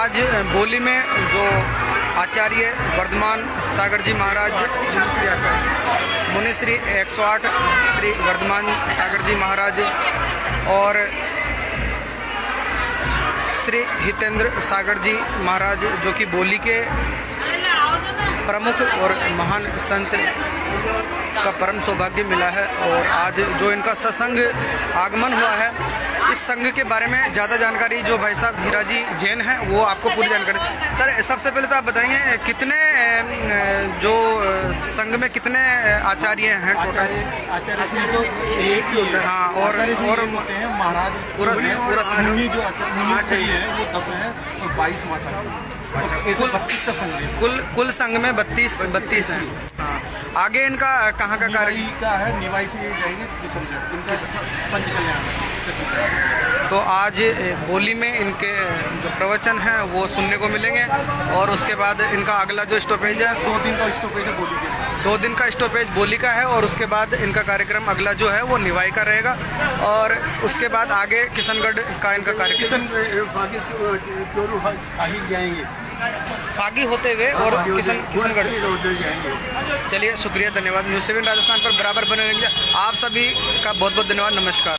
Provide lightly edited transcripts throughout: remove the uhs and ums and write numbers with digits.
आज बोली में जो आचार्य वर्धमान सागर जी महाराज मुनिश्री 108 श्री वर्धमान सागर जी महाराज और श्री हितेंद्र सागर जी महाराज जो कि बोली के प्रमुख और महान संत का परम सौभाग्य मिला है। और आज जो इनका सत्संग आगमन हुआ है, इस संघ के बारे में ज़्यादा जानकारी जो भाई साहब हीराजी जैन हैं वो आपको पूरी जानकारी। सर सबसे पहले तो आप बताएंगे कितने जो संघ में कितने आचार्य हैं टोटल? आचार्य तो एक ही है। हाँ, और होते हैं महाराज पूरा मुनि जो आचार्य है वो 10 है और 22 माता कुल 32 का संघ है। कुल संघ में 32 हैं। हाँ, आगे इनका कहाँ का कार्य का है? निवाई से जाएंगे इनका पंच कल्याण। तो आज बोली में इनके जो प्रवचन हैं वो सुनने को मिलेंगे और उसके बाद इनका अगला जो स्टॉपेज है 2 दिन का स्टॉपेज है बोली के। 2 दिन का स्टॉपेज बोली का है और उसके बाद इनका कार्यक्रम अगला जो है वो निवाई का रहेगा और उसके बाद आगे किशनगढ़ का इनका कार्यक्रम जाएंगे फागी होते हुए और किशनगढ़। चलिए शुक्रिया, धन्यवाद। न्यूज़ 7 राजस्थान पर बराबर बने रहेंगे। आप सभी का बहुत बहुत धन्यवाद, नमस्कार।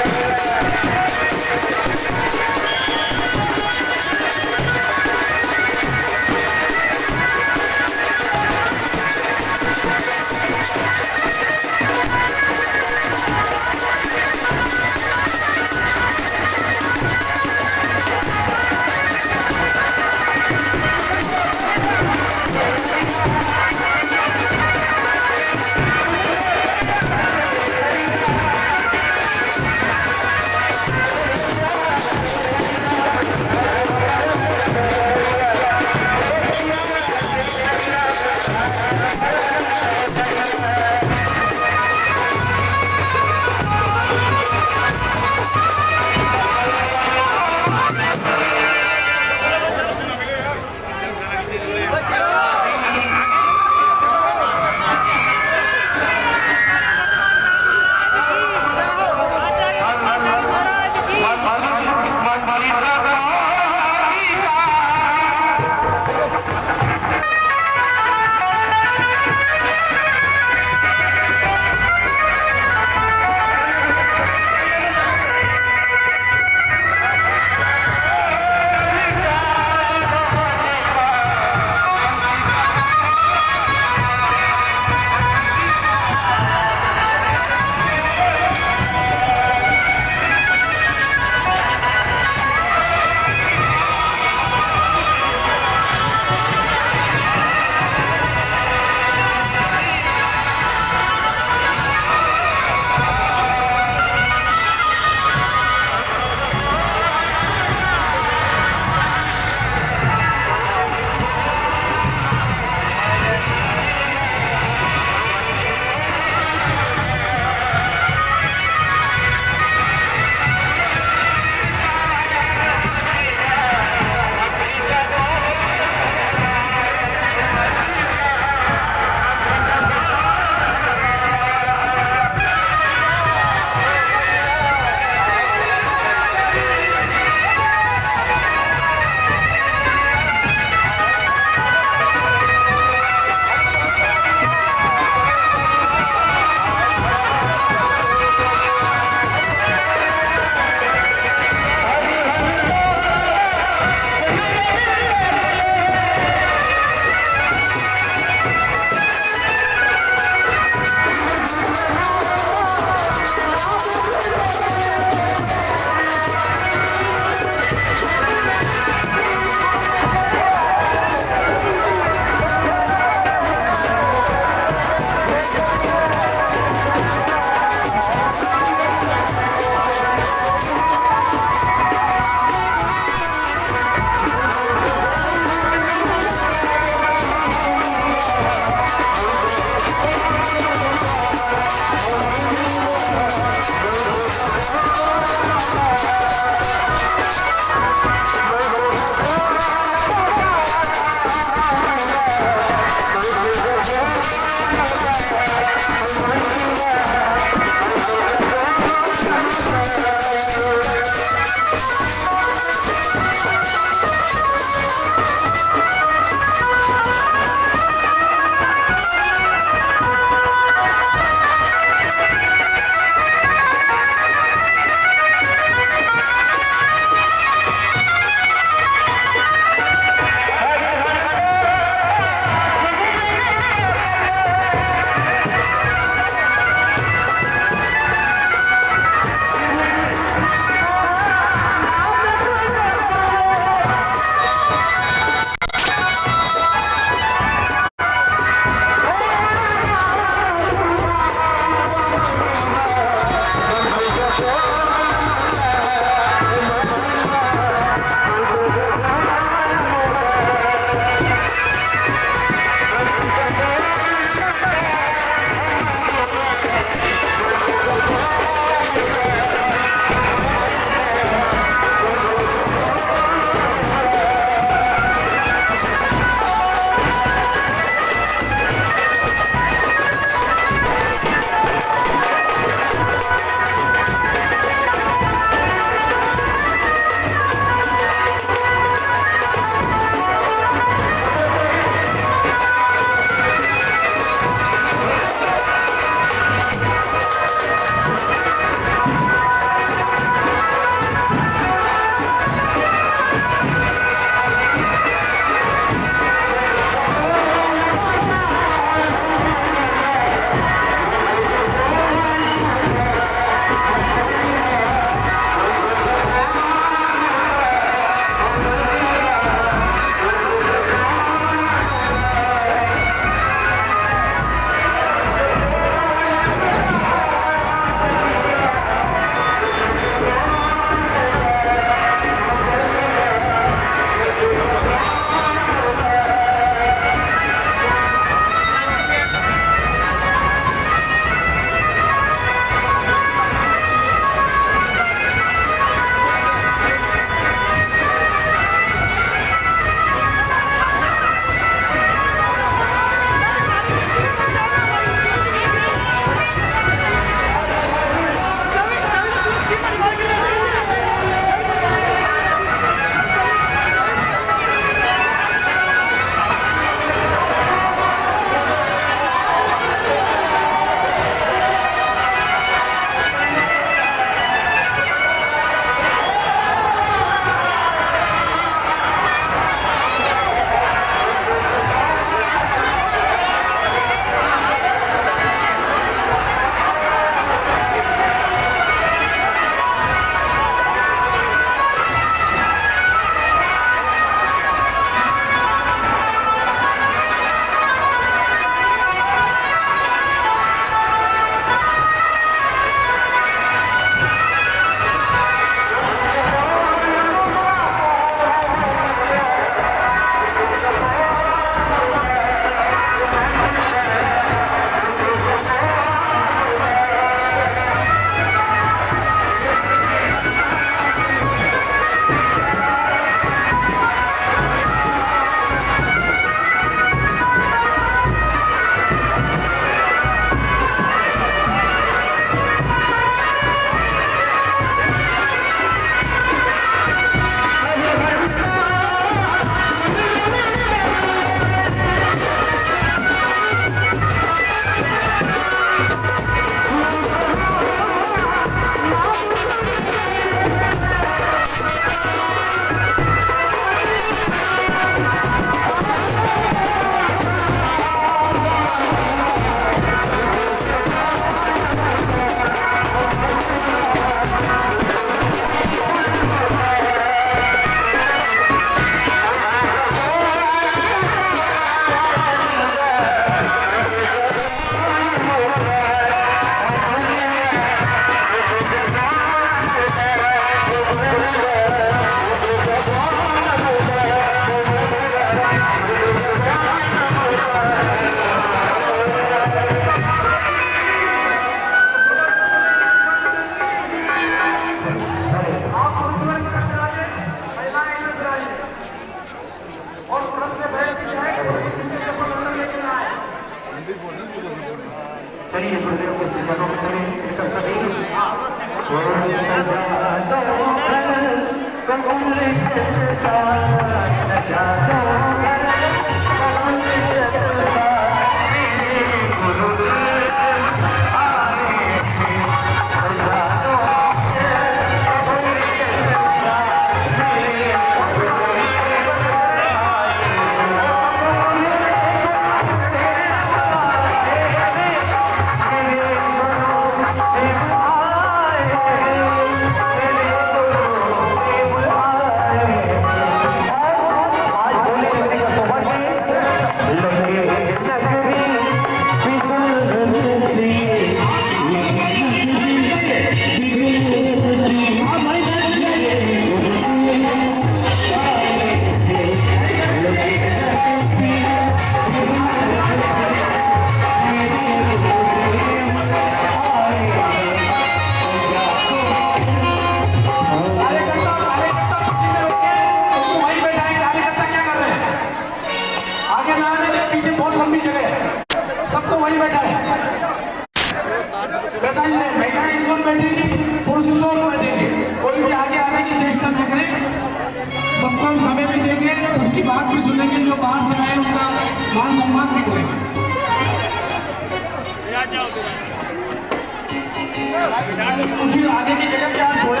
आगे की जगह पे आप छोड़े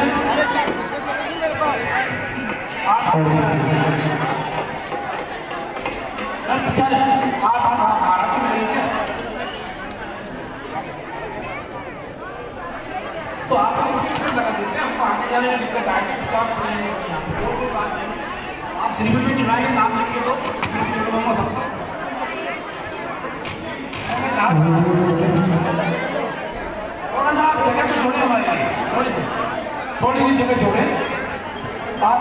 तो आप लगा देते हैं, हमको आने जाने में दिक्कत आएगी। आप त्रिभुज में चुनाएंगे नाम लिखिए तो थोड़ा सा जगह पे छोड़े हमारे लिए, थोड़ी सी जगह छोड़े। आप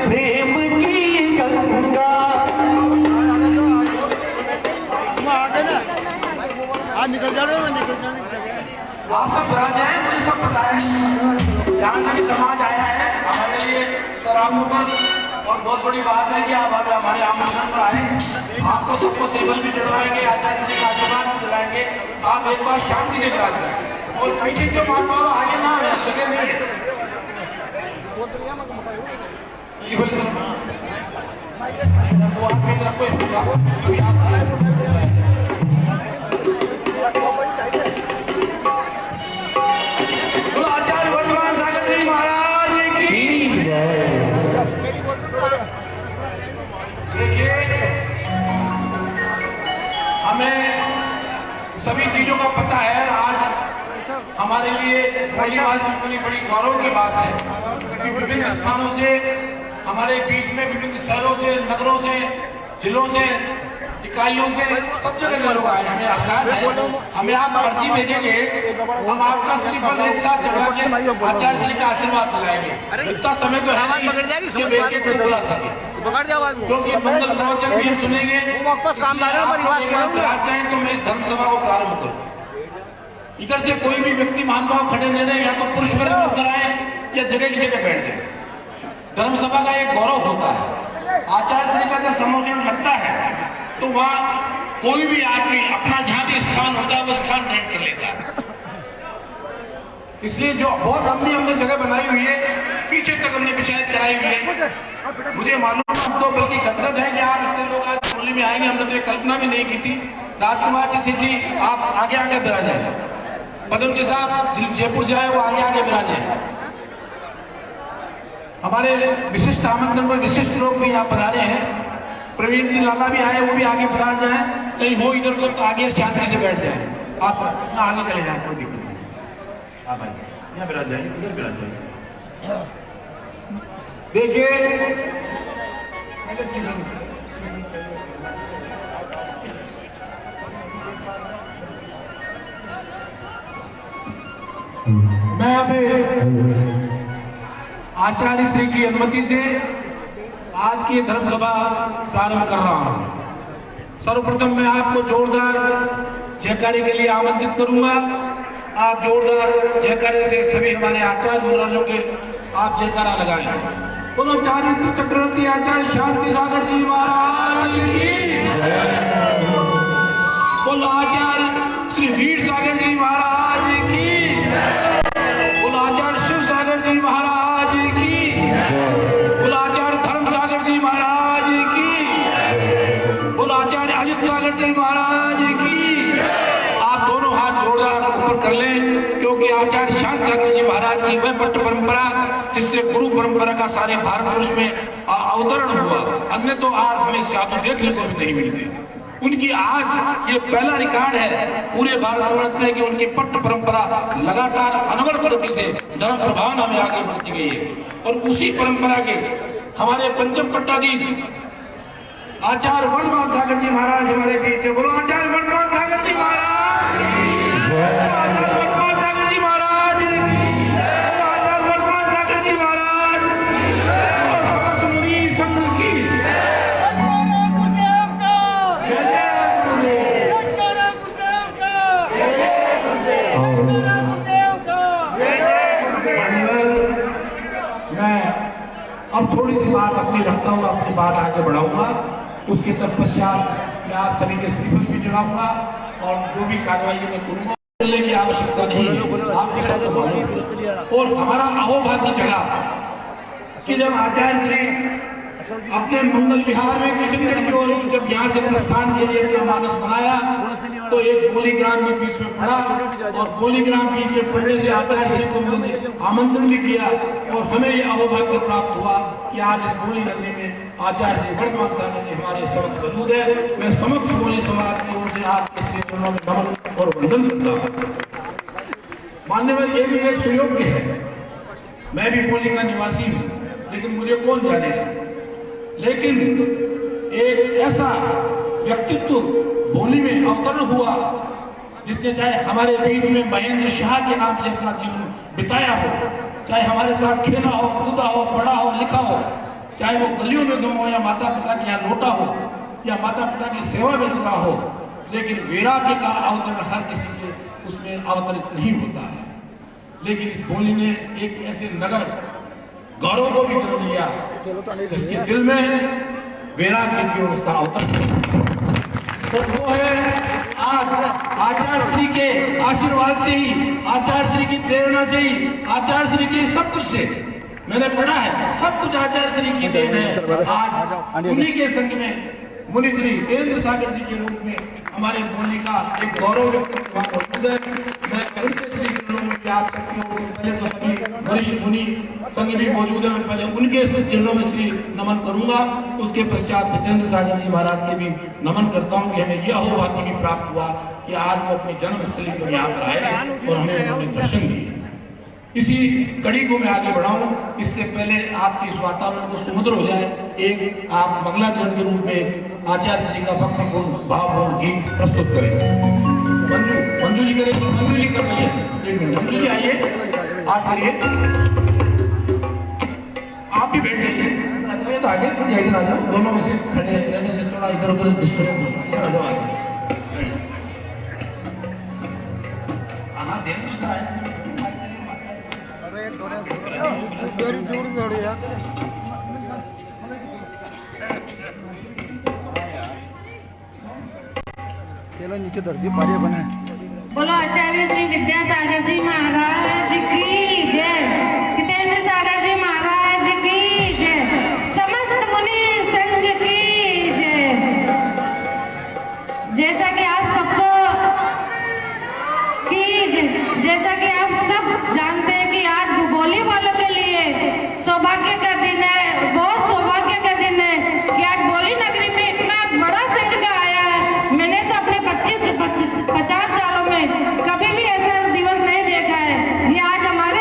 प्रेम की गंगा निकल जा रहे हो, निकल जाने आप सब राज हैं, मुझे सब पता है। जहाँ से भी समाज आया है हमारे लिए सराहनीय और बहुत बड़ी बात है कि आप हमारे आमंत्रण पर आए। आपको सबको सेवल भी चढ़वाएंगे, आचार्य जी का आशीर्वाद भी दिलाएंगे। आप एक बार शांति से विराज करें और कहीं से जो मान पाओ आगे ना आए सके नहीं। वो आपकी तरफ कोई आचार्य वर्तमान सागर जी महाराज की देखिए, हमें सभी चीजों का पता है। आज हमारे लिए बड़ी गौरव की बात है कि विभिन्न स्थानों से, हमारे बीच में विभिन्न शहरों से, नगरों से, जिलों से, इकाइयों से, सब जगह से लोग आए। हमें आकाश है, हमें आप पर्ची भेजेंगे, हम आपका श्रीफल एक साथ चढ़ा के आचार्य जी का आशीर्वाद दिलाएंगे। इतना समय तो है नहीं कि बेटे को बुला सके, क्योंकि मंगल प्रवचन भी सुनेंगे। वापस काम जाए तो मैं इस धर्म सभा को प्रारंभ करूँ। इधर से कोई भी व्यक्ति महानुभाव खड़े नहीं रहे, या तो पुरुष वर्ग उतर आए या जगह की जगह बैठ जाए। धर्म सभा का एक गौरव होता है। आचार्य श्री का जब सम्मोचन लगता है तो वहाँ कोई भी आदमी अपना जहाँ भी स्थान होता है वो स्थान ग्रहण कर लेता है। इसलिए जो बहुत हमने जगह बनाई हुई है, पीछे तक हमने विचार कराई हुई है। मुझे मालूम तो बल्कि गदगद है कि आप इतने लोग आज होली में आएंगे, हमने तो ये कल्पना भी नहीं की थी। राजकुमार जी जी आप आगे आगे बिराजे, पदम जी साहब जयपुर से आए वो आगे आगे बिराजे। हमारे विशिष्ट आमंत्रण पर विशिष्ट लोग भी यहाँ पधारे हैं। प्रवीण जी लाला भी आए, वो भी आगे बिराज जाए। कहीं हो इधर को तो आगे शांति से बैठ जाए, आप आगे चले जाए, कोई दिक्कत नहीं। आप आइए, यहाँ बिराज जाइए, इधर बिराज जाइए। देखिए मैं अभी आचार्य श्री की अनुमति से आज की धर्म सभा प्रारंभ कर रहा हूं। सर्वप्रथम मैं आपको जोरदार जयकारे के लिए आमंत्रित करूंगा। आप जोरदार जयकारे से सभी हमारे आचार्य महाराजों के आप जयकारा लगाएं। बोलो चारित्र चक्रवर्ती आचार्य शांति सागर जी महाराज की, बोलो आचार्य श्री वीर सागर जी महाराज की, बोलो आचार्य शिव सागर जी महाराज की, बोलो आचार्य धर्म सागर जी महाराज की, बोलो आचार्य अजित सागर जी महाराज की। आप दोनों हाथ जोड़कर ऊपर कर लें, क्योंकि आचार्य शांति सागर जी महाराज की वह पट्ट परंपरा जिससे गुरु परंपरा का सारे भारतवर्ष में अवतरण हुआ, अन्य तो आज हमें साधु देखने को भी नहीं मिलते। उनकी आज ये पहला रिकॉर्ड है पूरे भारतवर्ष में कि उनकी पट्ट परंपरा लगातार अनवरत गति से धर्म प्रभाव में आगे बढ़ती गई है। और उसी परंपरा के हमारे पंचम पट्टाधीश आचार्य वर्धमान सागर जी महाराज हमारे बीच है। बोलो आचार्य वर्धमान सागर जी महाराज, आचार्य वर्धमान सागर जी महाराज, आचार्य वर्धमान सागर जी महाराज, समस्त मुनि संघ की अब थोड़ी सी बात अपनी रखता हूँ, अपनी बात आगे बढ़ाऊंगा। उसके तत्पश्चात मैं आप सभी के श्रीफल भी चढ़ाऊंगा और जो भी कार्रवाई मैं करूंगा बोलने की आवश्यकता नहीं है। और हमारा अहोभाग्य जगह कि जब आचार्य श्री अपने मंगल विहार में किशनगढ़ की ओर जब यहाँ से प्रस्थान के लिए अपना मानस बनाया तो एक गोलीग्राम में बीच में पड़ा और गोलीग्राम बीच में पड़ने से आचार्य श्री को आमंत्रण भी किया और हमें यह अहोभाग्य प्राप्त हुआ कि आज इस गोली नगरी में आचार्य श्री वर्धमान सागर जी हमारे समक्ष मौजूद है। मैं समक्ष गोली समाज की ओर से आपके श्री चरणों में नमन और वंदन करता हूँ। मान्यवर ये भी एक सुयोग्य है, मैं भी गोली का निवासी हूँ, लेकिन मुझे कौन जानेगा। लेकिन एक ऐसा व्यक्तित्व होली में अवतरण हुआ जिसने चाहे हमारे बीच में महेंद्र शाह के नाम से अपना जीवन बिताया हो, चाहे हमारे साथ खेला हो, कूदा हो, पढ़ा हो, लिखा हो, चाहे वो गलियों में गम हो या माता पिता के यहाँ लौटा हो या माता पिता की सेवा में जुड़ा हो, लेकिन वैराग्य का अवतरण हर किसी के उसमें अवतरित नहीं होता है। लेकिन इस होली ने एक ऐसे नगर गौरव को भी जन्म लिया जिसके दिल में वैराग्य की ओर उसका अवतरण तो वो है आज आचार्य श्री के आशीर्वाद से ही, आचार्य श्री की प्रेरणा से ही, आचार्य श्री के सब कुछ से मैंने पढ़ा है, सब कुछ आचार्य श्री की देन है। आज उन्हीं के संग में मुनि श्री वीरेंद्र सागर जी के रूप में हमारे बोलने का एक गौरव मौजूद है। मैं उनके श्री चरणों में आप सकती हूँ, पहले तो सभी वरिष्ठ मुनि संग भी मौजूद है, मैं पहले उनके चरणों में श्री नमन करूंगा, उसके पश्चात वीरेंद्र सागर जी महाराज के भी नमन करता हूँ कि हमें यह अहोभाग्य भी प्राप्त हुआ कि आज वो अपनी जन्मस्थली पर यहाँ पर आए और हमें उन्होंने दर्शन दिए। इसी कड़ी को मैं आगे बढ़ाऊं, इससे पहले आपके इस वातावरण को सुमधुर हो जाए, एक आप मंगलाचरण के रूप में आचार्य जी का भक्तिपूर्ण भावपूर्ण गीत प्रस्तुत करें। मंजू जी करें, मंजू जी कर रही है, एक मिनट मंजू जी आइए, आप करिए, आप भी बैठ जाइए तो आगे या इधर आ जाओ, दोनों में से खड़े रहने से थोड़ा इधर उधर डिस्टर्ब होता है। आगे हाँ देख तो है चलो नीचे धरती पारिया बने। बोलो आचार्य श्री विद्यासागर जी महाराज की जय, हितेंद्र सागर जी महाराज की जय, समस्त मुनि संघ की जय। जैसा कि आप सबको जैसा कि आप सब जानते हैं कि आज भूगोली वालों के लिए सौभाग्य का दिन है, बहुत सौभाग्य का दिन है कि आज बोली नगरी में इतना बड़ा संघ का आया है। मैंने तो अपने 25 से 50 सालों में कभी भी ऐसा दिवस नहीं देखा है। ये आज हमारे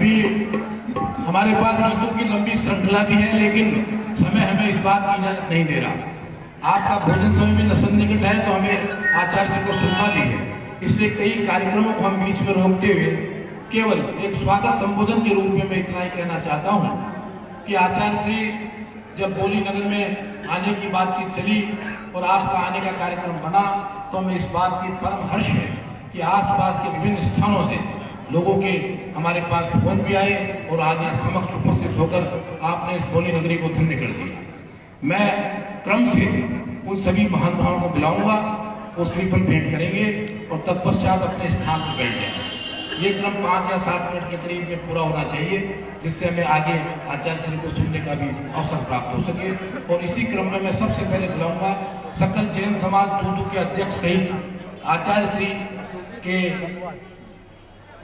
अभी हमारे पास गीतों की लंबी श्रृंखला भी है, लेकिन समय हमें इस बात की इजाजत नहीं दे रहा। आपका भोजन समय में नसन निकट है तो हमें आचार्य जी को सुनना भी है, इसलिए कई कार्यक्रमों को हम बीच में रोकते हुए केवल एक स्वागत संबोधन के रूप में मैं इतना ही कहना चाहता हूं कि आचार्य श्री जब बोली नगर में आने की बातचीत चली और आपका आने का कार्यक्रम बना तो हमें इस बात की परम हर्ष है कि आसपास के विभिन्न स्थानों से लोगों के हमारे पास फोन भी आए और आज यहाँ समक्ष उपस्थित होकर आपने इस बोली नगरी को धन्य कर दिया। मैं क्रम से उन सभी महानुभावों को बुलाऊंगा, वो श्रीफल भेंट करेंगे और तत्पश्चात अपने स्थान पर बैठ जाएंगे। ये क्रम 5 या 7 मिनट के करीब में पूरा होना चाहिए, जिससे हमें आगे आचार्य श्री को सुनने का भी अवसर प्राप्त हो सके। और इसी क्रम में मैं सबसे पहले बुलाऊंगा सकल जैन समाज दूदू के अध्यक्ष सहित आचार्य श्री के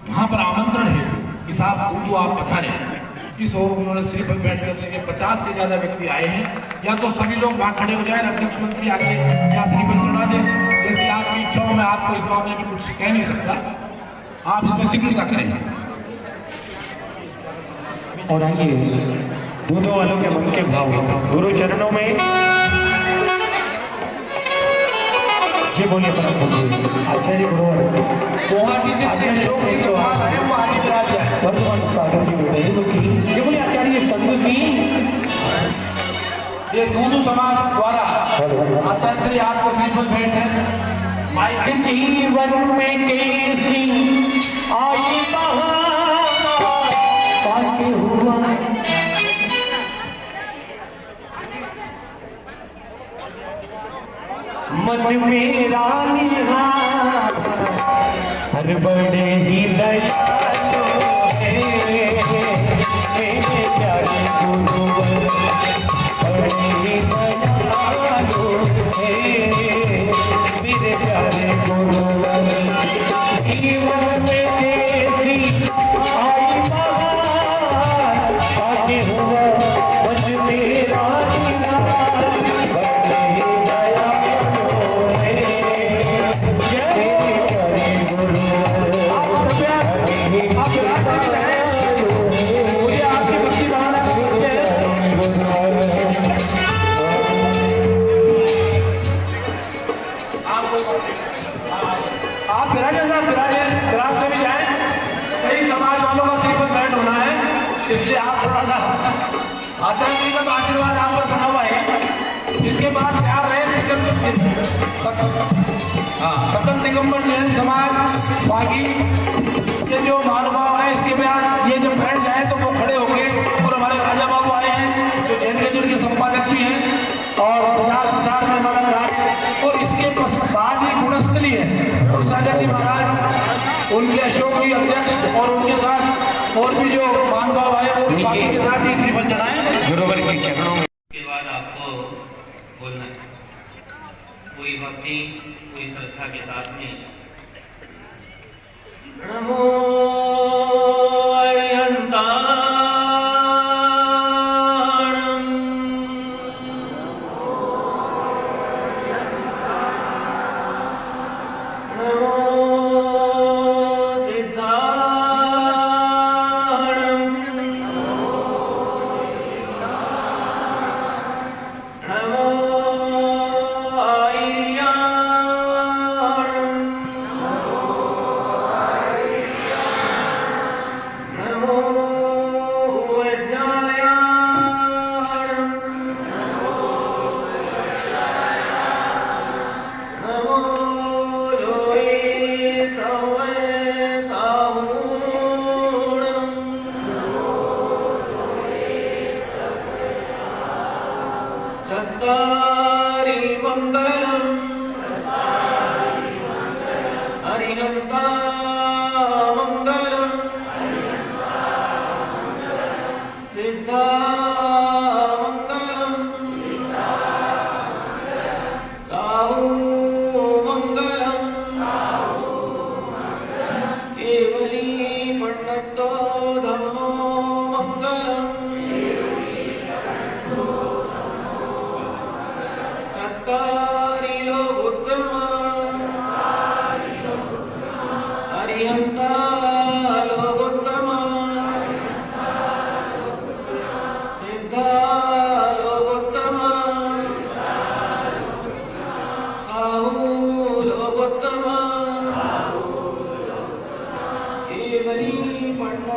वहां पर आमंत्रण है कि साहब दूदू आप पधारे। इस ओर उन्होंने श्रीफल भेंट करने के 50 से ज्यादा व्यक्ति आए हैं। या तो सभी लोग वहां खड़े हो जाए, अध्यक्ष मंत्री आगे या श्रीफल चढ़ा दे, जैसे आपकी इच्छा हो। मैं आपको इस मामले में कुछ कह नहीं सकता, आप इसमें शीघ्रता करेंगे। और आइए दूधों वालों के मन के भाव गुरु चरणों में ये बोलिए आचार्य वर्तमान सागर जी बोले ये बोले आचार्य संत की ये दूदू समाज द्वारा आचार्य श्री आपको श्रीफल भेंट है। जीवन में कैसी आई पाके हुआ मन मेरा निहार हर बड़े ही दयालु है मेरे प्यारे गुरुवर बड़े ही दयालु है मेरे प्यारे गुरुवर। जीवन में कैसी आई बहार पाके हुआ मन मेरा निहार बड़े ही दयालु है मेरे प्यारे गुरुवर बड़े ही दयालु मुझे आपकी भक्ति भावना आप फिराजे साहब फिराज से भी जाए, कई समाज वालों का श्रीफल भेंट होना है, इसलिए आप थोड़ा सा आचार्य जी का आशीर्वाद आप पर बना हुआ है। इसके बाद क्या रहे सकल दिगंबर जैन समाज बागी के जो महानुभाव है, इसके बाद ये जब बैठ जाए तो वो खड़े होंगे। और हमारे राजा बाबू आए हैं जो जैन गजल के संपादक भी हैं और प्रचार में मददगार है। और इसके बाद ही गुणस्थली है और सागर जी महाराज उनके अशोक जी अध्यक्ष और उनके साथ और भी जो महानुभाव आए वो बाकी के साथ ही श्रीफल चढ़ाएं गुरुवर के चरणों में। के बाद आपको बोलना है कोई भक्ति कोई श्रद्धा के साथ में नमो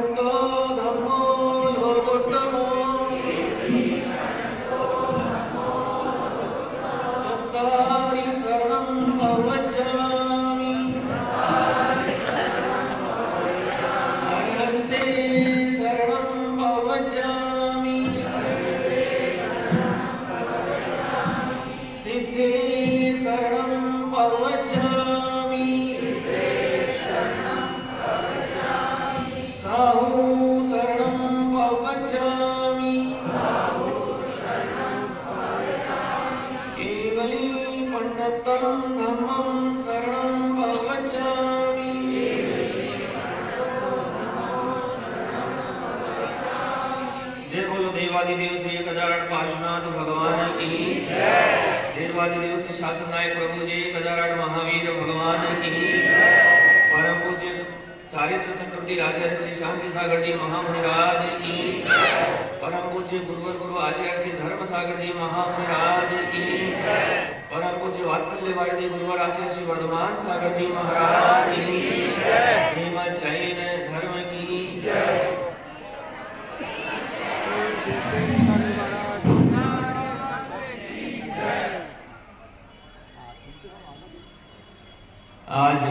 भगवतो धम्मो लोकोत्तमो चत्वारि शरणं प्रवक्ष्यामि अरिहन्ते शरणं प्रवक्ष्यामि सिद्धे शरणं प्रवक्ष्यामि साहु शरणं प्रवक्ष्यामि केवली पंडितं धम्मं शरणं प्रवक्ष्यामि जय बोलो देवादिदेव श्री 1008 पार्श्वनाथ भगवान की देवादिदेव श्री शासन नायक प्रभु जी 1008 महावीर भगवान की परम पूज्य चारित्र चक्रवर्ती आचार्य श्री शांति सागर जी महामुनिराज की परम पूज्य गुरुवर गुरु आचार्य श्री धर्म सागर जी महामुनिराज की परम पूज्य वात्सल्य भारती गुरुवर आचार्य श्री वर्धमान सागर जी महाराज की श्रीमद जैन धर्म की आज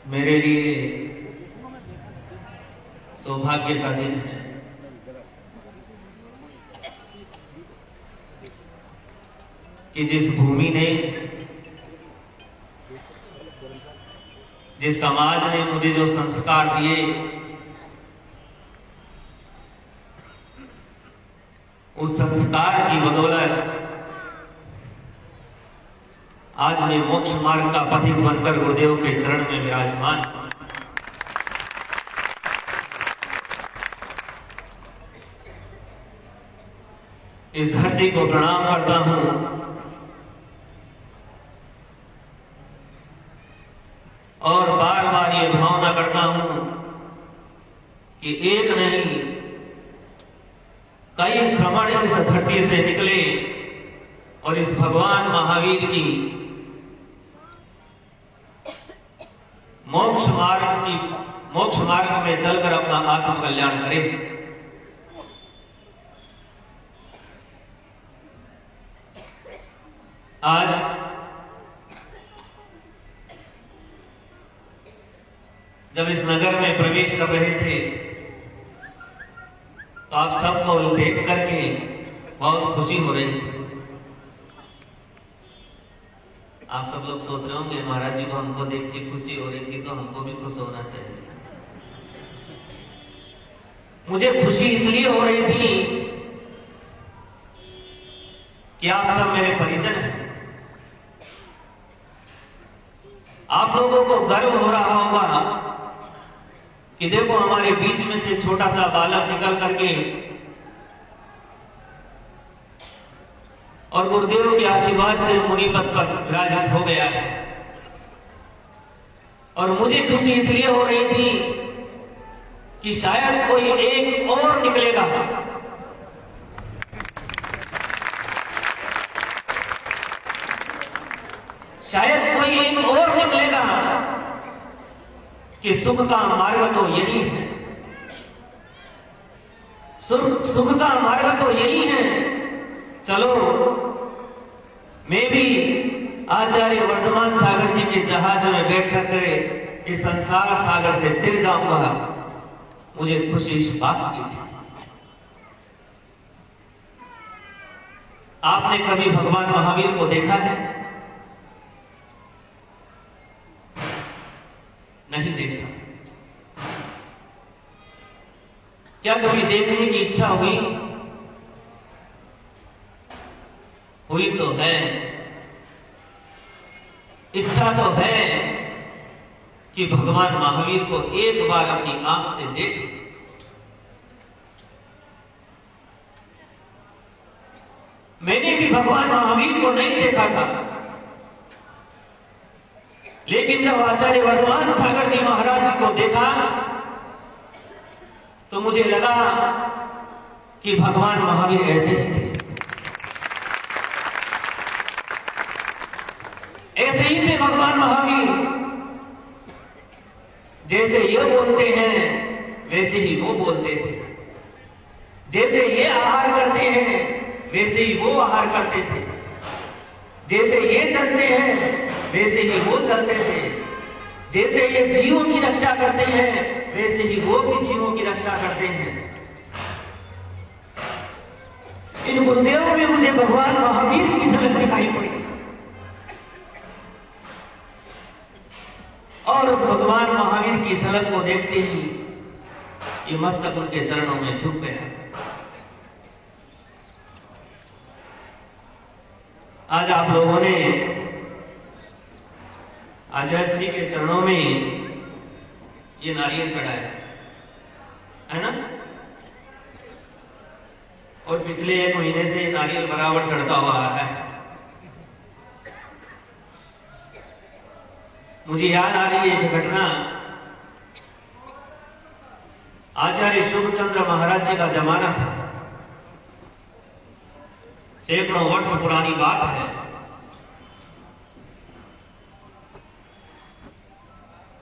मेरे लिए सौभाग्य का दिन है कि जिस भूमि ने, जिस समाज ने मुझे जो संस्कार दिए, उस संस्कार की बदौलत आज मैं मोक्ष मार्ग का पथिक बनकर गुरुदेव के चरण में विराजमान। इस धरती को प्रणाम करता हूं और बार बार ये भावना करता हूं कि एक नहीं कई श्रमण इस धरती से निकले और इस भगवान महावीर की मोक्ष मार्ग में चलकर अपना आत्म कल्याण करें। आज जब इस नगर में प्रवेश कर रहे थे तो आप सबको देख करके बहुत खुशी हो रही थी। आप सब लोग सोच रहे होंगे महाराज जी को हमको देख के खुशी हो रही थी तो हमको भी खुश होना चाहिए। मुझे खुशी इसलिए हो रही थी कि आप सब मेरे परिजन हैं। आप लोगों को गर्व हो रहा होगा कि देखो हमारे बीच में से छोटा सा बालक निकल करके और गुरुदेव के आशीर्वाद से मुनि पद पर विराजित हो गया है। और मुझे खुशी इसलिए हो रही थी कि शायद कोई एक और निकलेगा, शायद कोई एक और निकलेगा कि सुख का मार्ग तो यही है, सुख का मार्ग तो यही है। चलो मैं भी आचार्य वर्धमान सागर जी के जहाज में बैठ कर इस संसार सागर से तिर जाऊंगा। मुझे खुशी इस बात की थी। आपने कभी भगवान महावीर को देखा है? नहीं देखा। क्या कभी देखने की इच्छा हुई? हुई तो है, इच्छा तो है कि भगवान महावीर को एक बार अपनी आंख से देख। मैंने भी भगवान महावीर को नहीं देखा था, लेकिन जब आचार्य वर्धमान सागर जी महाराज को देखा तो मुझे लगा कि भगवान महावीर ऐसे ही थे, ऐसे ही थे भगवान महावीर, जैसे ये बोलते हैं वैसे ही वो बोलते थे, जैसे ये आहार करते हैं वैसे ही वो आहार करते थे, जैसे ये चलते हैं वैसे ही वो चलते थे, जैसे ये जीवों की रक्षा करते हैं वैसे ही वो भी जीवों की रक्षा करते हैं। इन गुरुदेवों में मुझे भगवान महावीर की झलक दिखाई पड़ी और उस भगवान महावीर की झलक को देखते ही ये मस्तक उनके चरणों में झुक गया। आज आप लोगों ने आचार्य श्री के चरणों में ये नारियल चढ़ाया है ना, और पिछले 1 महीने से नारियल बराबर चढ़ता हुआ आ रहा है। मुझे याद आ रही है एक घटना, आचार्य शुभचंद्र महाराज जी का जमाना था, सैकड़ों वर्ष पुरानी बात है।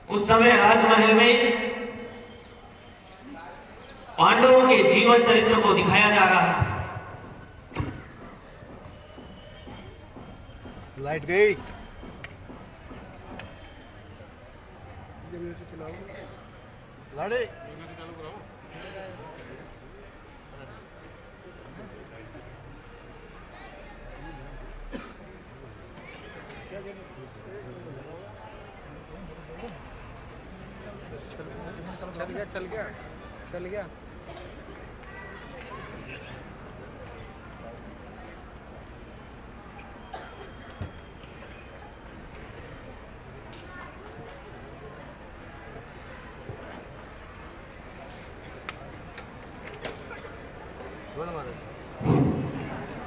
उस समय राजमहल में पांडवों के जीवन चरित्र को दिखाया जा रहा था। लाइट गई। लाड़े चल गया।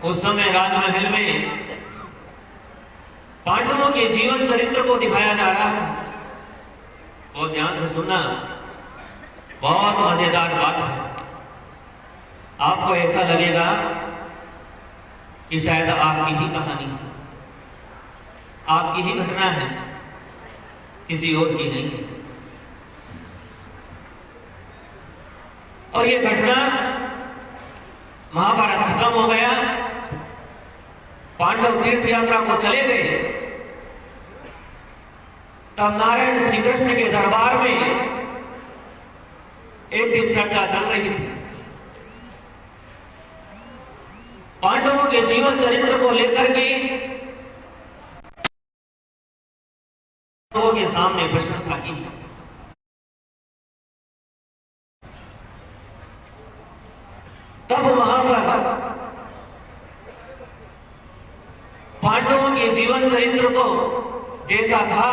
उस समय राजमहल में पांडवों के जीवन चरित्र को दिखाया जा रहा है। बहुत ध्यान से सुनना, बहुत मजेदार बात है। आपको ऐसा लगेगा कि शायद आपकी ही कहानी है, आपकी ही घटना है, किसी और की नहीं है। और ये घटना, महाभारत खत्म हो गया, पांडव तीर्थ यात्रा को चले गए, तब नारायण श्री कृष्ण के दरबार में एक दिन चर्चा चल रही थी। पांडवों के जीवन चरित्र को लेकर के लोगों के सामने प्रशंसा की। तब वहां पर पांडवों के जीवन चरित्र को जैसा था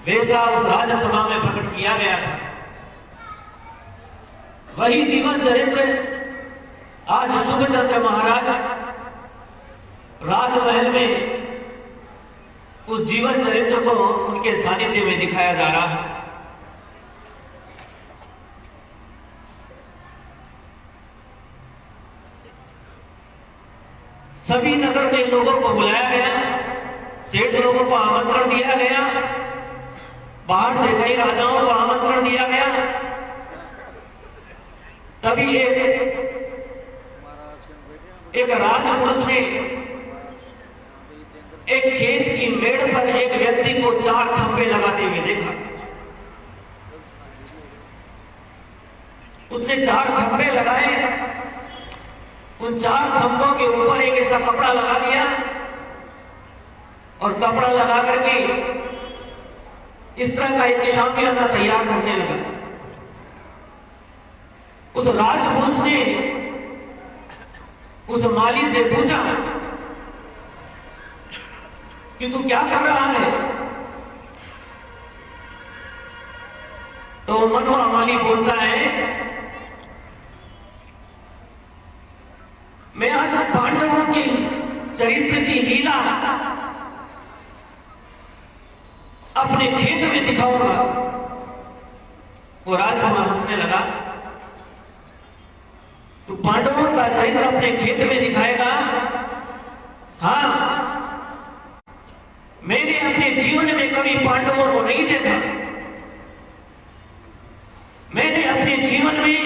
वैसा उस राजसभा में प्रकट किया गया था। वही जीवन चरित्र आज शुभचंद्र महाराज राजमहल में उस जीवन चरित्र को उनके सानिध्य में दिखाया जा रहा है। सभी नगर के लोगों को बुलाया गया, सेठ लोगों को आमंत्रण दिया गया, बाहर से कई राजाओं को आमंत्रण दिया गया। तभी एक राजपुरुष ने एक खेत की मेड़ पर एक व्यक्ति को 4 खंभे लगाते हुए देखा। उसने 4 खंभे लगाए, उन 4 खंभों के ऊपर एक ऐसा कपड़ा लगा दिया और कपड़ा लगा करके इस तरह का एक शामियाना तैयार करने लगा। उस राजपुरुष ने उस माली से पूछा कि तू क्या कर रहा है? तो मनोहर माली बोलता है, मैं आज पांडवों की चरित्र की लीला अपने खेत में दिखाऊंगा। वो राजकुमार हंसने लगा, तू पांडवों का चरित्र अपने खेत में दिखाएगा? हाँ, अपने जीवन में कभी पांडवों को नहीं देखा। मैंने अपने जीवन में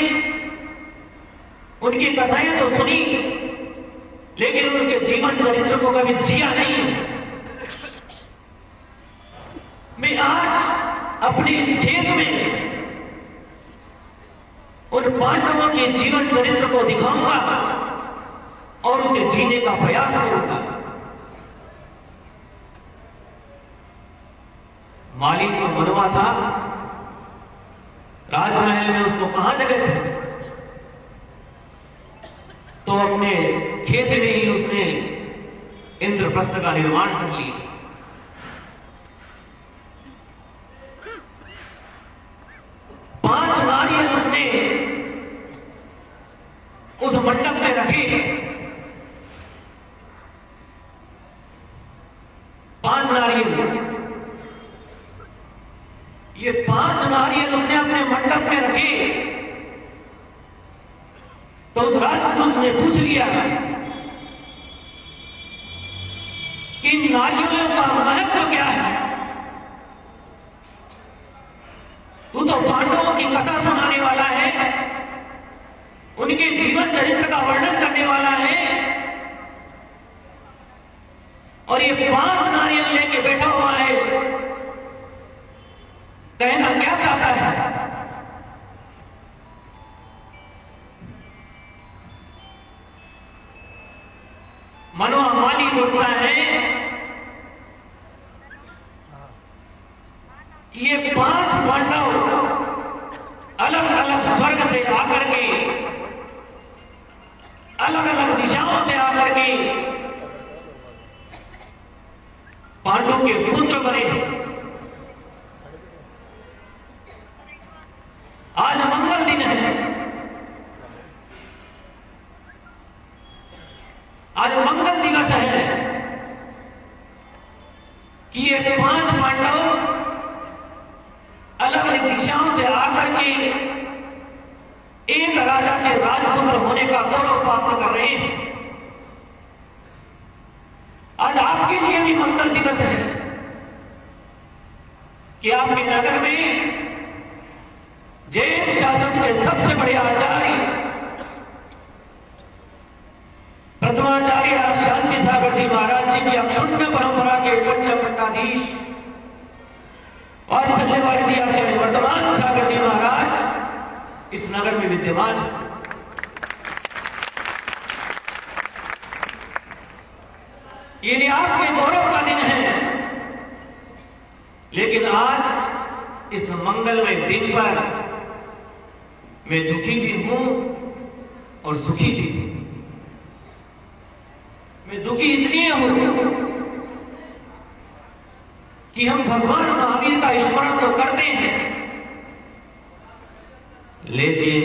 उनकी कथाएं तो सुनी, लेकिन उनके जीवन चरित्र को कभी जिया नहीं। मैं आज अपने इस खेत में उन पांडवों के जीवन चरित्र को दिखाऊंगा और उसे जीने का प्रयास करूंगा। मालिक का मनवा था, राजमहल में उसको कहां जगह थी, तो अपने खेत में ही उसने इंद्रप्रस्थ का निर्माण कर लिया। पांच नारियल उसने उस मंडप में रखे। 5 नारियल, ये 5 नारियल उसने अपने मंडप में रखे। तो उस राजपुरुष ने पूछ लिया कि इन नारियों का महत्व क्या है? तू तो पांडवों की कथा सुनाने वाला है, उनके जीवन चरित्र का वर्णन करने वाला है, और ये 5 नारियल लेके बैठा हुआ है, कहना क्या चाहता है? मनवा माली बोलता है कि ये 5 पांडव अलग अलग स्वर्ग से आकर के, अलग अलग दिशाओं से आकर के पांडु के पुत्र बने। आज मंगल दिन है, आज मंगल दिवस है कि ये 5 पांडव अलग अलग दिशाओं से आकर के एक राजा के राजपुत्र होने का गौरव प्राप्त कर रहे हैं। आज आपके लिए भी मंगल दिवस है कि आपके नगर में जैन शासन के सबसे बड़े आचार्य प्रथमाचार्य शांति सागर जी महाराज जी की अक्षुण्ण परंपरा के पंचम पट्टाधीश वात्सल्यवादी आचार्य वर्तमान सागर जी महाराज इस नगर में विद्यमान है। ये आपके गौरव का दिन है, लेकिन आज इस मंगलमय दिन पर मैं दुखी भी हूं और सुखी भी हूं। मैं दुखी इसलिए हूं कि हम भगवान महावीर का स्मरण तो करते हैं, लेकिन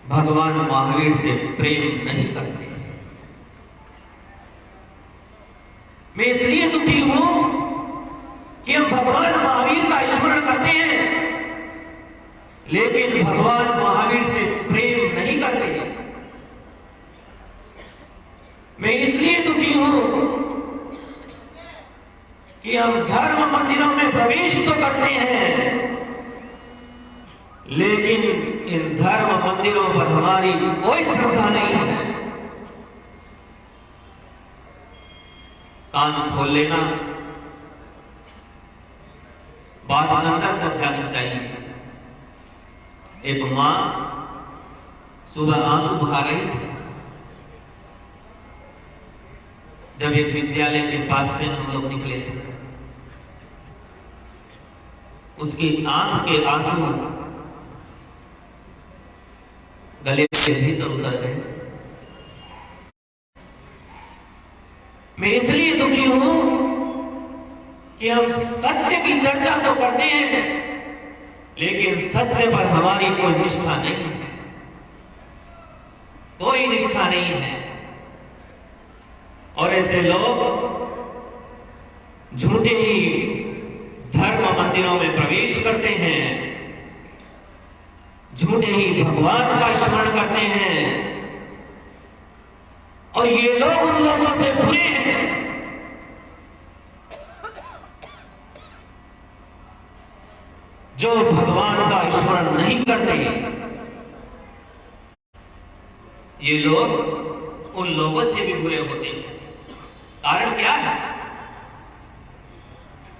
भगवान महावीर से प्रेम नहीं करते। मैं इसलिए दुखी हूं कि हम भगवान महावीर का स्मरण करते हैं, लेकिन भगवान महावीर से प्रेम नहीं करते। मैं इसलिए दुखी हूं कि हम धर्म मंदिरों में प्रवेश तो करते हैं, लेकिन इन धर्म मंदिरों पर हमारी कोई श्रद्धा नहीं है। कान खोल लेना, बात अंदर तक जानी चाहिए। एक मां सुबह आंसू बहा रही थी जब एक विद्यालय के पास से हम लोग निकले थे। उसकी आंख के आंसू गले के भीतर उतर गए। मैं इसलिए दुखी हूं कि हम सत्य की चर्चा तो करते हैं, लेकिन सत्य पर हमारी कोई निष्ठा नहीं है, कोई निष्ठा नहीं है। और ऐसे लोग झूठे ही धर्म मंदिरों में प्रवेश करते हैं, झूठे ही भगवान का स्मरण करते हैं, और ये लोग उन लोगों से बुरे हैं जो भगवान का स्मरण नहीं करते, ये लोग उन लोगों से भी बुरे होते हैं। कारण क्या है?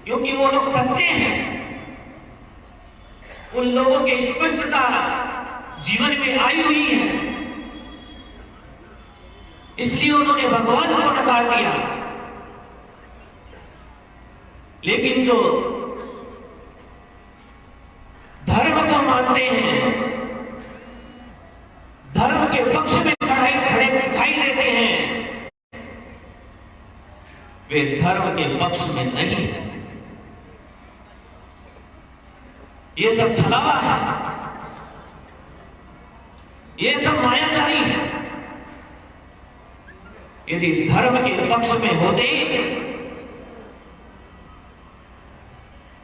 क्योंकि वो लोग सच्चे हैं। उन लोगों की स्पष्टता जीवन में आई हुई है, इसलिए उन्होंने भगवान को नकार दिया। लेकिन जो धर्म को मानते हैं, धर्म के पक्ष में खड़े दिखाई देते हैं, वे धर्म के पक्ष में नहीं है। ये सब छलावा है, ये सब मायाचारी है। यदि धर्म के पक्ष में होते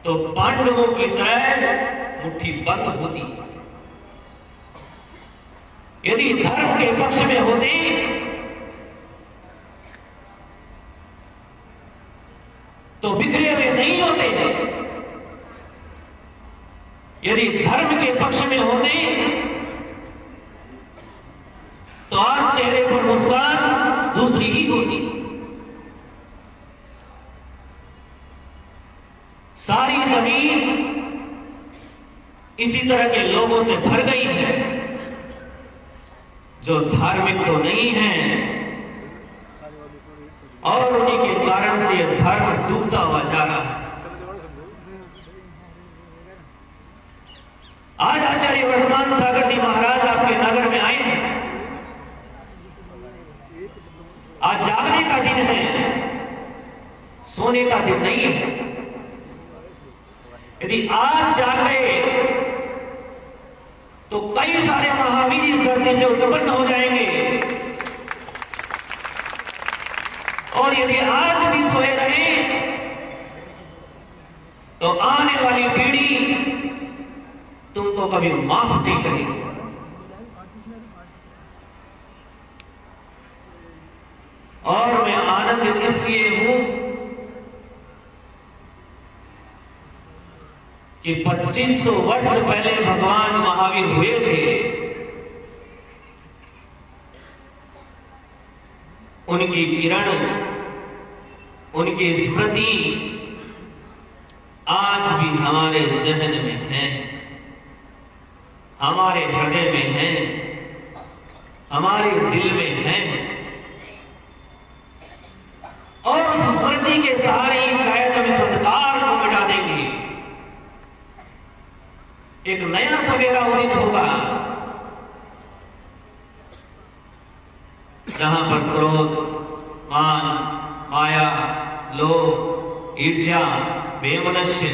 तो पांडवों की तरह मुट्ठी बंद होती। यदि धर्म के पक्ष में होते तो बिखरे हुए नहीं होते। यदि धर्म के पक्ष में होते तो आज चेहरे पर मुस्कान दूसरी ही होती। सारी जमीन इसी तरह के लोगों से भर गई है जो धार्मिक तो नहीं है, और उन्हीं के कारण से धर्म डूबता हुआ जा रहा है। आज आचार्य वर्तमान सागर जी महाराज आपके नगर में आए हैं। आज जागने का दिन है, सोने का दिन नहीं है। यदि आज जाग गए तो कई सारे महावीर इस धरती से उत्पन्न हो जाएंगे, और यदि आज भी सोए रहे तो आने वाली पीढ़ी तुमको कभी माफ नहीं करेगी। और मैं आनंदित इसलिए हूं कि 2500 वर्ष पहले भगवान महावीर हुए थे। उनकी किरण, उनकी स्मृति आज भी हमारे जहन में है, हमारे हृदय में है, हमारे दिल में है। और उस स्मृति के सहारे ही शायद हम इस अंधकार को मिटा देंगे। एक नया सवेरा उदित होगा, जहां पर क्रोध, मान, माया, लोभ, ईर्ष्या, बेमनस्य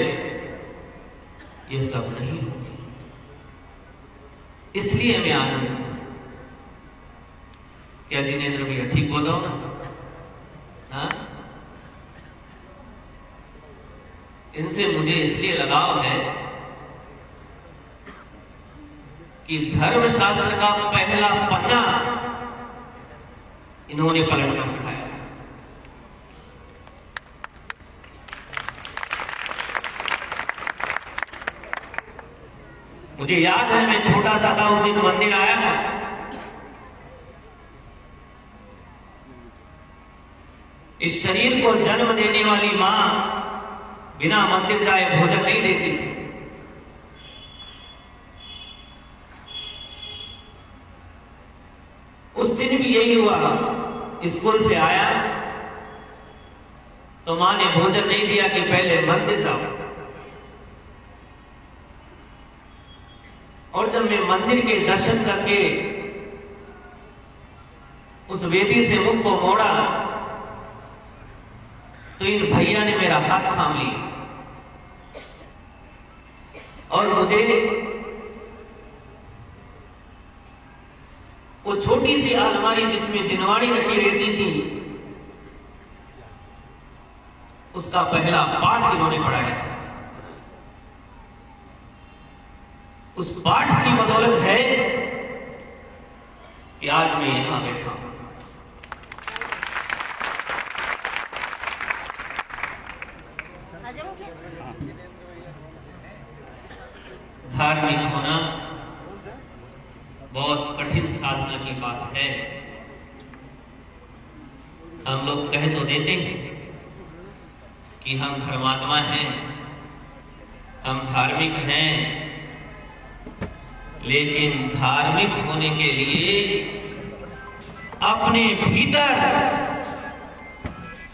ये सब नहीं होगी। इसलिए मैं आनंदित हूं। क्या जिनेंद्र भैया ठीक बोला हो ना? हाँ? इनसे मुझे इसलिए लगाव है कि धर्मशास्त्र का पहला पन्ना इन्होंने पलट कर सिखाया। मुझे याद है, मैं छोटा सा था, उस दिन मंदिर आया था। इस शरीर को जन्म देने वाली मां बिना मंदिर जाए भोजन नहीं देती थी। उस दिन भी यही हुआ। स्कूल से आया तो मां ने भोजन नहीं दिया कि पहले मंदिर जाओ। और जब मैं मंदिर के दर्शन करके उस वेदी से मुख को मोड़ा तो इन भैया ने मेरा हाथ थाम लिया और मुझे वो छोटी सी अलमारी जिसमें जिनवाड़ी रखी रहती थी उसका पहला पाठ इन्होंने पढ़ाया था। उस पाठ की बदौलत है कि आज मैं यहां बैठा हूं। धार्मिक होना बहुत कठिन साधना की बात है। हम लोग कह तो देते हैं कि हम धर्मात्मा हैं, हम धार्मिक हैं, लेकिन धार्मिक होने के लिए अपने भीतर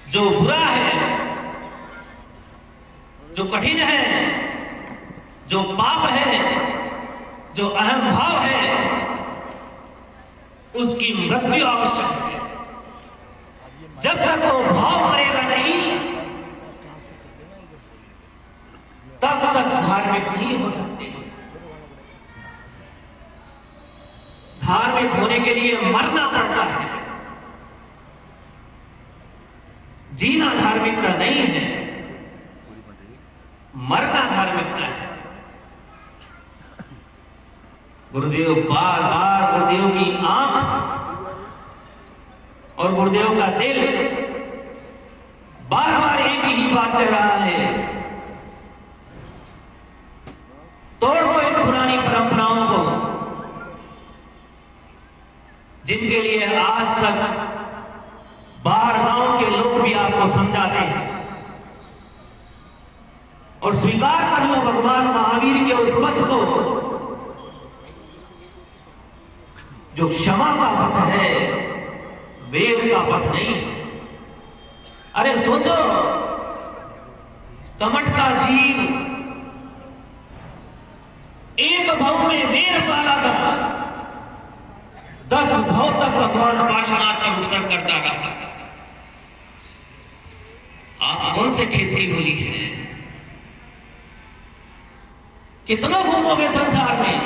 जो बुरा है, जो कठिन है, जो पाप है, जो अहम भाव है, उसकी मृत्यु आवश्यक है। जब तक वो भाव मरेगा नहीं, तब तक धार्मिक नहीं हो सकते। धार्मिक होने के लिए मरना पड़ता है। जीना धार्मिकता नहीं है, मरना धार्मिकता है। गुरुदेव बार बार गुरुदेव की आंख और गुरुदेव का दिल बार बार एक ही बात कह रहा है, तोड़ दो इन पुरानी परंपराओं को, जिनके लिए आज तक बाहर गांव के लोग भी आपको समझाते हैं, और स्वीकार कर लो भगवान महावीर के उस पथ को जो क्षमा का पथ है, वेद का पथ नहीं। अरे सोचो, कमठ का जीव एक भाव में वेद पाला था, 10 भाव तक भगवान पार्श्वनाथ में भूषण करता रहा। आप कौन से खेती बोली है? कितना घूमोगे संसार में,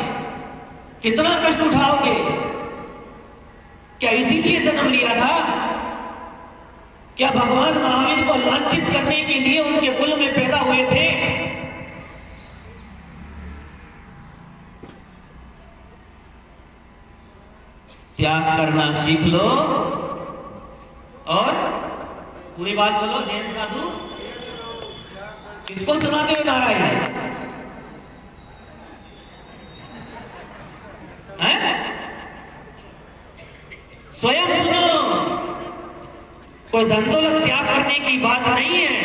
कितना कष्ट उठाओगे? क्या इसीलिए जन्म लिया था? क्या भगवान महावीर को लांछित करने के लिए उनके कुल में पैदा हुए थे? त्याग करना सीख लो और पूरी बात बोलो। जैन साधु किसको सुनाते हुए नारायण है? स्वयं सुनो। कोई धन दौलत त्याग करने की बात नहीं है।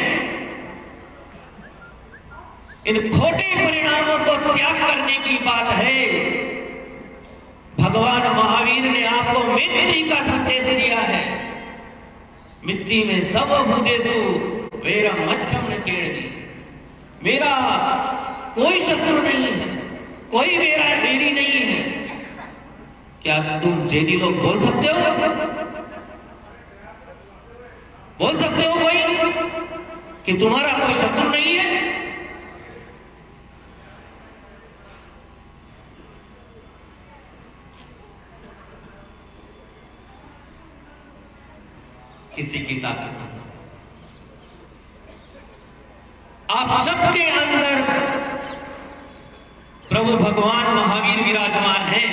इन खोटे परिणामों को त्याग करने की बात है। भगवान महावीर ने आपको मिट्टी का संदेश दिया है। मिट्टी में सब भूतेषु वेरम मच्छम ने टेढ़ दी। मेरा कोई शत्रु नहीं है, कोई मेरी नहीं है। क्या तुम जैनी लोग बोल सकते हो? बोल सकते हो कोई कि तुम्हारा कोई शत्रु नहीं है? किसी की ताकत नहीं। आप सबके अंदर प्रभु भगवान महावीर विराजमान हैं।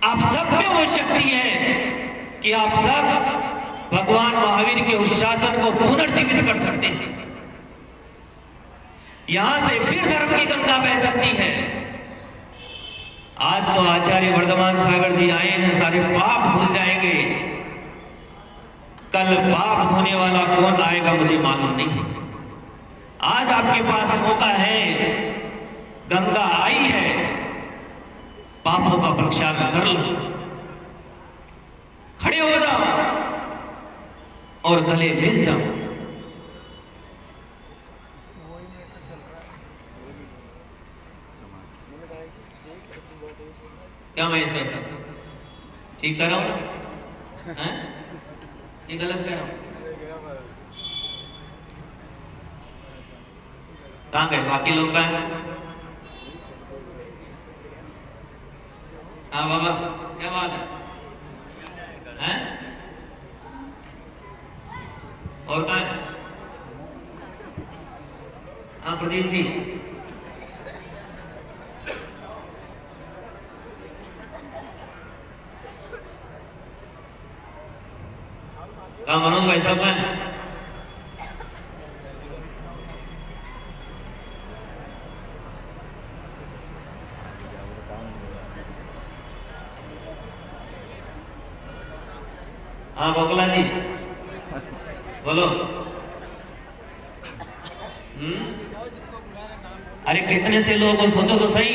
आप सब में वो शक्ति है कि आप सब भगवान महावीर के उस शासन को पुनर्जीवित कर सकते हैं। यहां से फिर धर्म की गंगा बह सकती है। आज तो आचार्य वर्धमान सागर जी आए हैं, सारे पाप भूल जाएंगे। कल पाप होने वाला कौन आएगा मुझे मालूम नहीं है। आज आपके पास मौका है, गंगा आई है, पापों का प्रक्षालन कर लो। खड़े हो जाओ और गले मिल जाओ। क्या मैं इसमें सब ठीक कर रहा हूं? ये गलत कह रहा हूं? कहां गए बाकी लोग? का हाँ बाबा, क्या बात है? और कहा? हाँ प्रदीप जी, कहा मनोज भाई सब है? बोलो। अरे कितने से लोग सोचो तो सही।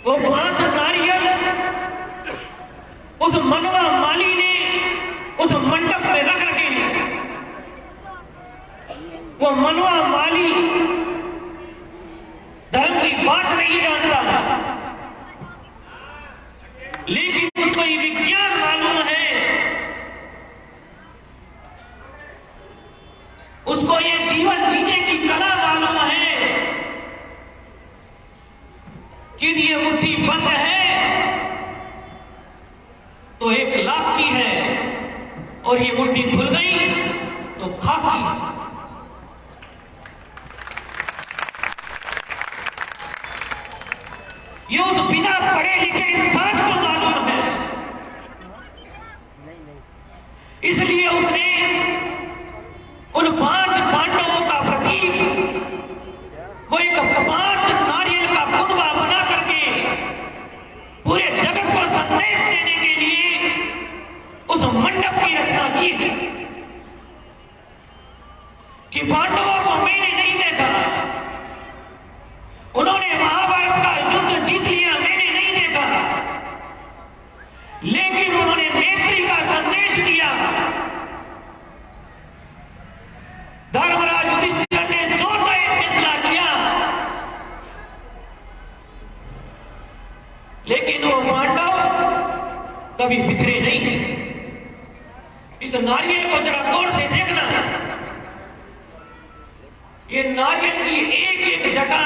वो 5 नारियल उस मनवा माली ने उस मंडप में रख रखे हैं। वो मनवा माली धर्म की बात नहीं जानता, लेकिन उसको ये विज्ञान मालूम है, उसको ये जीवन जीने की कला मालूम है कि ये मुट्ठी बंद है तो 1 लाख की है, और ये मुट्ठी खुल गई तो खाकी है। ये उस बिना पढ़े लिखे इंसान को मालूम है, इसलिए उसने उन 5 पांडवों का प्रतीक वो एक 5 नारियल का कुंबा बना करके पूरे जगत को संदेश देने के लिए उस मंडप की रचना की है कि पांडवों को मैंने नहीं देखा, उन्होंने महाभारत का युद्ध जीत लिया, मैंने नहीं देखा, लेकिन उन्होंने मैत्री का संदेश दिया। धर्मराज युधिष्ठिर ने जो तय फैसला किया, लेकिन वो पांडव कभी बिखरे नहीं। इस नारियल को जरा गौर से देखना, ये नारियल की एक एक जगह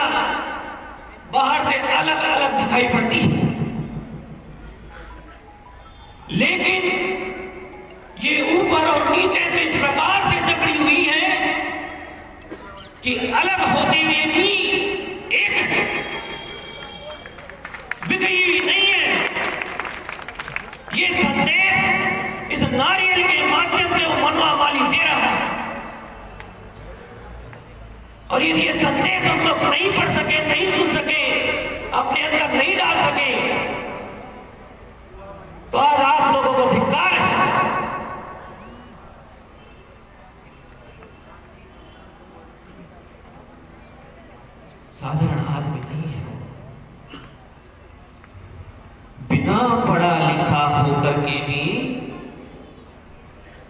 बाहर से अलग अलग दिखाई पड़ती है, लेकिन ये ऊपर और नीचे से इस प्रकार से जकड़ी हुई है कि अलग होते हुए भी एक है, बिखरी हुई नहीं है। ये संदेश इस नारियल के माध्यम से वो मनवा माली दे रहा है, और यदि ये संदेश हम लोग नहीं पढ़ सके, नहीं सुन सके, अपने अंदर नहीं डाल सके, तो आज आप लोगों को धिक्कार है। साधारण आदमी नहीं है, बिना पढ़ा लिखा होकर के भी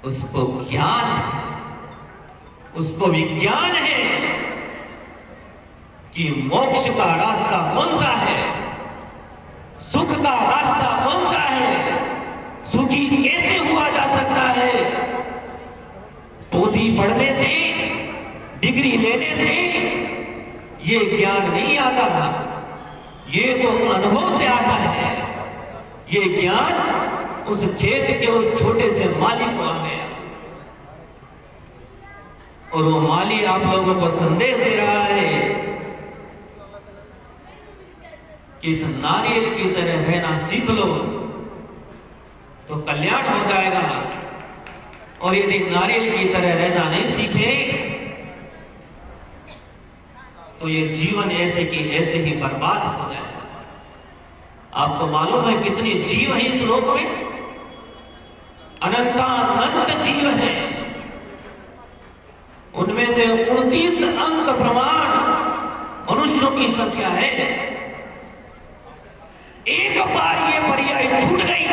उसको ज्ञान है, उसको विज्ञान है कि मोक्ष का रास्ता कौन सा है, सुख का रास्ता कौन सा है, सुखी कैसे हुआ जा सकता है। पोथी पढ़ने से, डिग्री लेने से ये ज्ञान नहीं आता, ये तो अनुभव से आता है। ये ज्ञान उस खेत के उस छोटे से माली को आ गया, और वो माली आप लोगों को संदेश दे रहा है कि इस नारियल की तरह रहना सीख लो तो कल्याण हो जाएगा, और यदि नारियल की तरह रहना नहीं सीखे तो ये जीवन ऐसे की ऐसे ही बर्बाद हो जाएगा। आपको मालूम है कितने जीव हैं इस लोक में? अनंतानंत जीव हैं, उनमें से 29 अंक प्रमाण मनुष्यों की संख्या है। एक बार ये पर्याय छूट गई,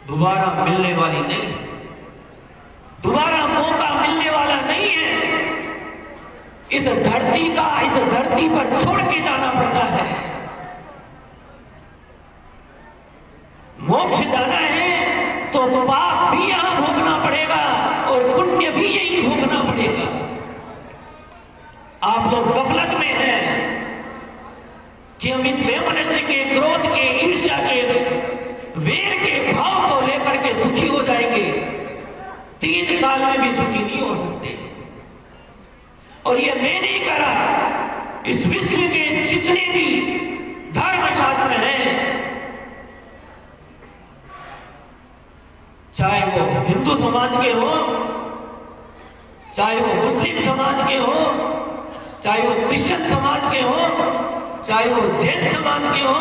दोबारा मिलने वाली नहीं, दोबारा मौका मिलने वाला नहीं है। इस धरती पर छोड़ के जाना पड़ता है। मोक्ष जाना है तो पाप भी यहां भोगना पड़ेगा और पुण्य भी यही भोगना पड़ेगा। आप लोग गफलत में हैं कि हम इस वैमनस्य के, क्रोध के, ईर्ष्या के, वेर के भाव को लेकर के सुखी हो जाएंगे, 3 काल में भी सुखी नहीं हो सकते। और ये मैं नहीं करा, इस विश्व के जितने भी धर्मशास्त्र हैं, चाहे वो हिंदू समाज के हो, चाहे वो मुस्लिम समाज के हो, चाहे वो क्रिश्चियन समाज के हो, चाहे वो जैन समाज के हो,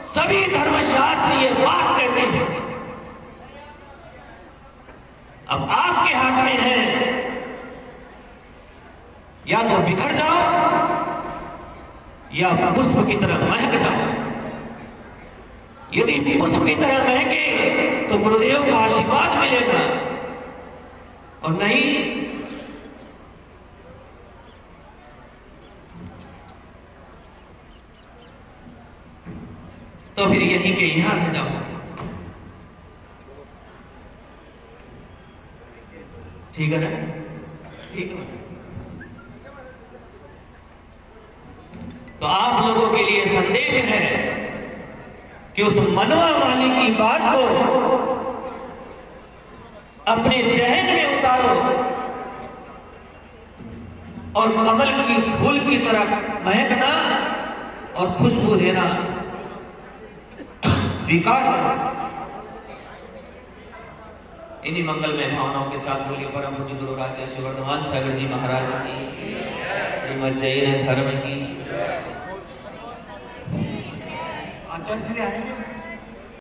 सभी धर्मशास्त्र ये बात कहते हैं। अब आपके हाथ में है, या तो बिखर जाओ या पुष्प की तरह महक जाओ। यदि पुष्प की तरह महके तो गुरुदेव का आशीर्वाद मिलेगा, और नहीं तो फिर यहीं के यहां रह जाओ। ठीक है ना? ठीक है। तो आप लोगों के लिए संदेश है कि उस मनवा वाली की बात को अपने जहन में उतारो और कमल की फूल की तरह महकना और खुशबू देना स्वीकार करो। इन्हीं मंगलमय भावनाओं के साथ बोलिए परम पूज्य गुरु राजा श्री वर्धमान सागर जी महाराज की, श्रीमद जैन धर्म की।